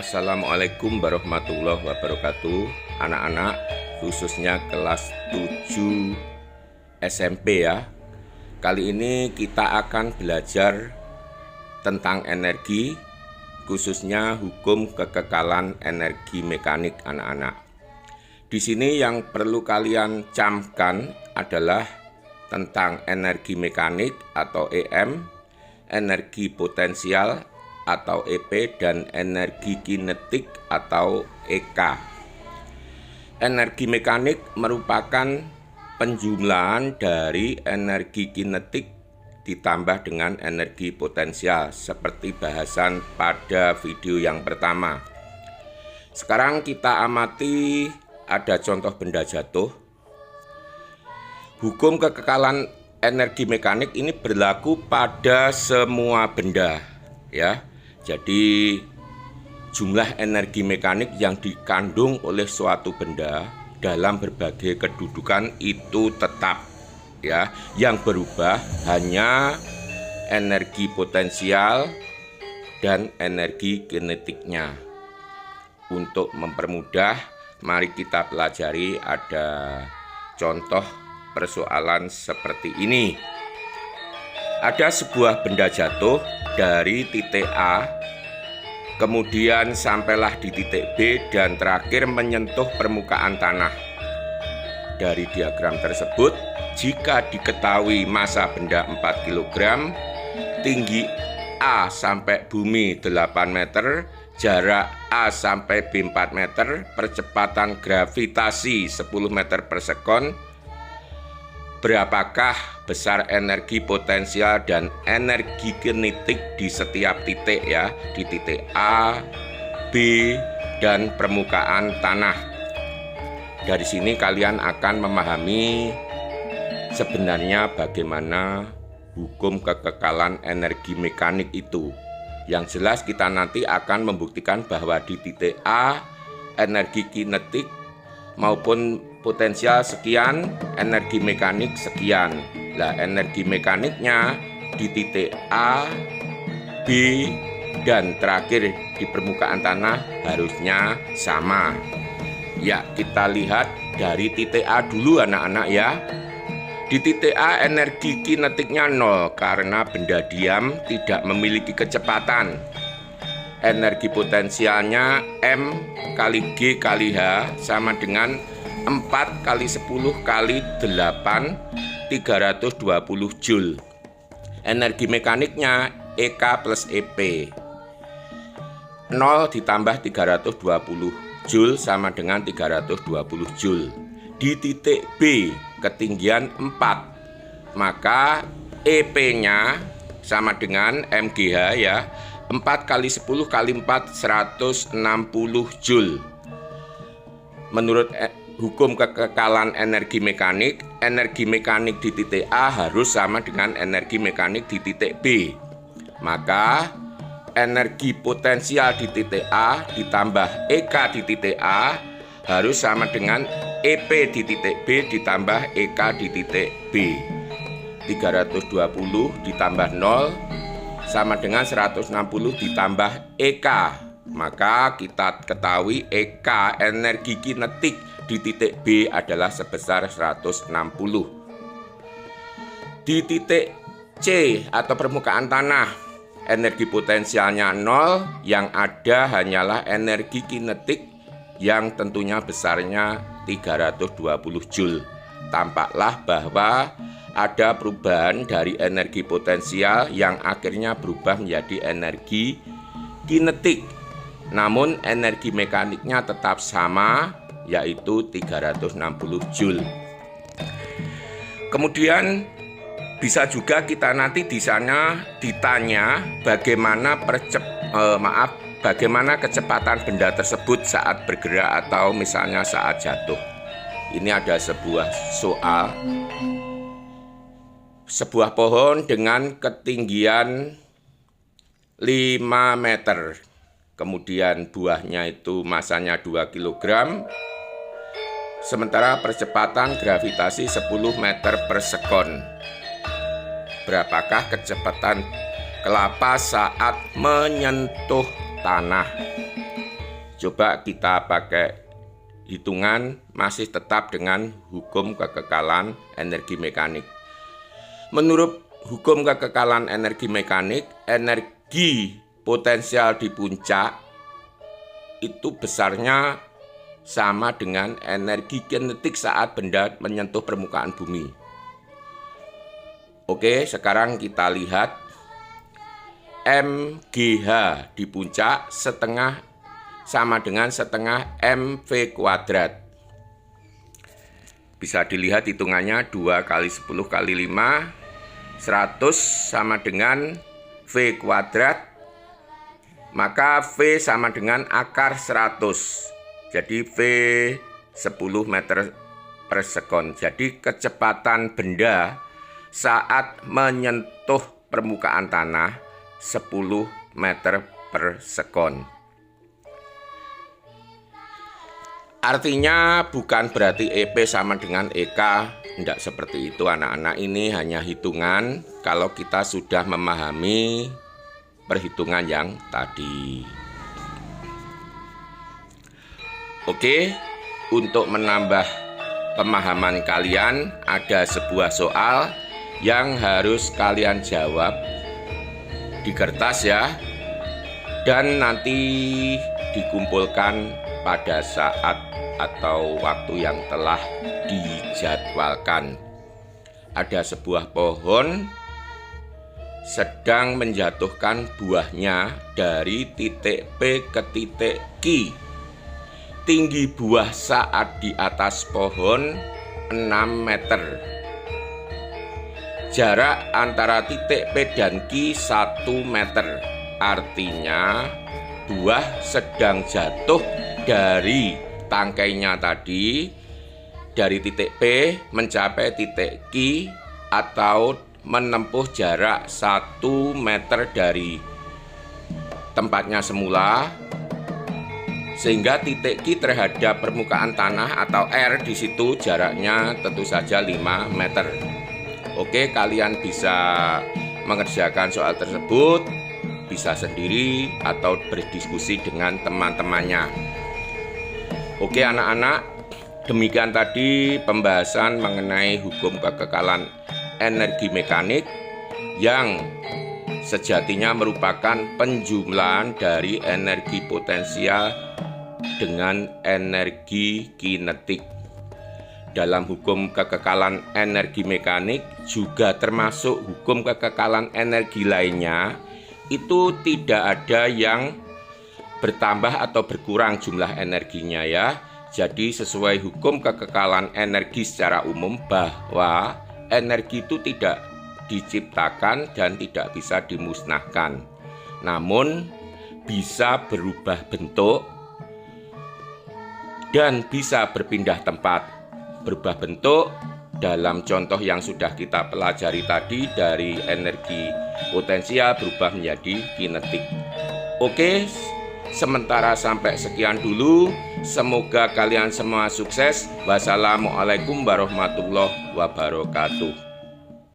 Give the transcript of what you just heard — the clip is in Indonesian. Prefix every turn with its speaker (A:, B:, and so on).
A: Assalamualaikum warahmatullahi wabarakatuh. Anak-anak khususnya kelas 7 SMP ya. Kali ini kita akan belajar tentang energi, khususnya hukum kekekalan energi mekanik anak-anak. Di sini yang perlu kalian camkan adalah tentang energi mekanik atau EM, energi potensial atau EP, dan energi kinetik atau EK. Energi mekanik merupakan penjumlahan dari energi kinetik ditambah dengan energi potensial seperti bahasan pada video yang pertama. Sekarang kita amati ada contoh benda jatuh. Hukum kekekalan energi mekanik ini berlaku pada semua benda ya. Jadi jumlah energi mekanik yang dikandung oleh suatu benda dalam berbagai kedudukan itu tetap ya. Yang berubah hanya energi potensial dan energi kinetiknya. Untuk mempermudah, mari kita pelajari ada contoh persoalan seperti ini. Ada sebuah benda jatuh dari titik A, kemudian sampailah di titik B dan terakhir menyentuh permukaan tanah. Dari diagram tersebut, jika diketahui massa benda 4 kg, tinggi A sampai bumi 8 meter, jarak A sampai B 4 meter, percepatan gravitasi 10 meter per sekon, berapakah besar energi potensial dan energi kinetik di setiap titik ya, di titik A, B, dan permukaan tanah. Dari sini kalian akan memahami sebenarnya bagaimana hukum kekekalan energi mekanik itu. Yang jelas kita nanti akan membuktikan bahwa di titik A energi kinetik maupun potensial sekian, energi mekanik sekian. Lah, energi mekaniknya di titik A, B, dan terakhir di permukaan tanah harusnya sama. Ya, kita lihat dari titik A dulu anak-anak ya. Di titik A energi kinetiknya 0 karena benda diam tidak memiliki kecepatan. Energi potensialnya M kali G kali H sama dengan 4 kali 10 kali 8, 320 Joule. Energi mekaniknya EK plus EP. 0 ditambah 320 Joule sama dengan 320 Joule. Di titik B ketinggian 4, maka EP-nya sama dengan MGH ya, 4 kali 10 kali 4, 160 Joule. Menurut hukum kekekalan energi mekanik di titik A harus sama dengan energi mekanik di titik B. Maka energi potensial di titik A ditambah EK di titik A harus sama dengan EP di titik B ditambah EK di titik B. 320 ditambah 0 sama dengan 160 ditambah EK. Maka kita ketahui EK energi kinetik di titik B adalah sebesar 160. Di titik C atau permukaan tanah, energi potensialnya 0, yang ada hanyalah energi kinetik yang tentunya besarnya 320 Joule. Tampaklah bahwa ada perubahan dari energi potensial yang akhirnya berubah menjadi energi kinetik. Namun energi mekaniknya tetap sama, yaitu 360 Joule. Kemudian bisa juga kita nanti di sana ditanya bagaimana bagaimana kecepatan benda tersebut saat bergerak atau misalnya saat jatuh. Ini ada sebuah soal. Sebuah pohon dengan ketinggian 5 meter. Kemudian buahnya itu masanya 2 kg. Sementara percepatan gravitasi 10 meter per sekon. Berapakah kecepatan kelapa saat menyentuh tanah? Coba kita pakai hitungan, masih tetap dengan hukum kekekalan energi mekanik. Menurut hukum kekekalan energi mekanik, energi potensial di puncak itu besarnya sama dengan energi kinetik saat benda menyentuh permukaan bumi. Oke, sekarang kita lihat MGH di puncak sama dengan setengah MV kuadrat. Bisa dilihat hitungannya 2 kali 10 kali 5, 100 sama dengan V kuadrat. Maka V sama dengan akar 100. Jadi V 10 meter per sekon. Jadi kecepatan benda saat menyentuh permukaan tanah 10 meter per sekon. Artinya bukan berarti EP sama dengan EK. Tidak seperti itu anak-anak, ini hanya hitungan kalau kita sudah memahami perhitungan yang tadi. Oke, untuk menambah pemahaman kalian, ada sebuah soal yang harus kalian jawab di kertas ya, dan nanti dikumpulkan pada saat atau waktu yang telah dijadwalkan. Ada sebuah pohon sedang menjatuhkan buahnya dari titik P ke titik Q. Tinggi buah saat di atas pohon 6 meter. Jarak antara titik P dan Q 1 meter. Artinya buah sedang jatuh dari tangkainya tadi, dari titik P mencapai titik Q atau menempuh jarak 1 meter dari tempatnya semula, sehingga titik Q terhadap permukaan tanah atau air di situ jaraknya tentu saja 5 meter. Oke, kalian bisa mengerjakan soal tersebut, bisa sendiri atau berdiskusi dengan teman-temannya. Oke anak-anak, demikian tadi pembahasan mengenai hukum kekekalan energi mekanik yang sejatinya merupakan penjumlahan dari energi potensial dengan energi kinetik. Dalam hukum kekekalan energi mekanik juga termasuk hukum kekekalan energi lainnya, itu tidak ada yang bertambah atau berkurang jumlah energinya ya. Jadi sesuai hukum kekekalan energi secara umum bahwa energi itu tidak diciptakan dan tidak bisa dimusnahkan, namun bisa berubah bentuk dan bisa berpindah tempat. Berubah bentuk dalam contoh yang sudah kita pelajari tadi, dari energi potensial berubah menjadi kinetik. Oke, sementara sampai sekian dulu. Semoga kalian semua sukses. Wassalamualaikum warahmatullahi wabarakatuh.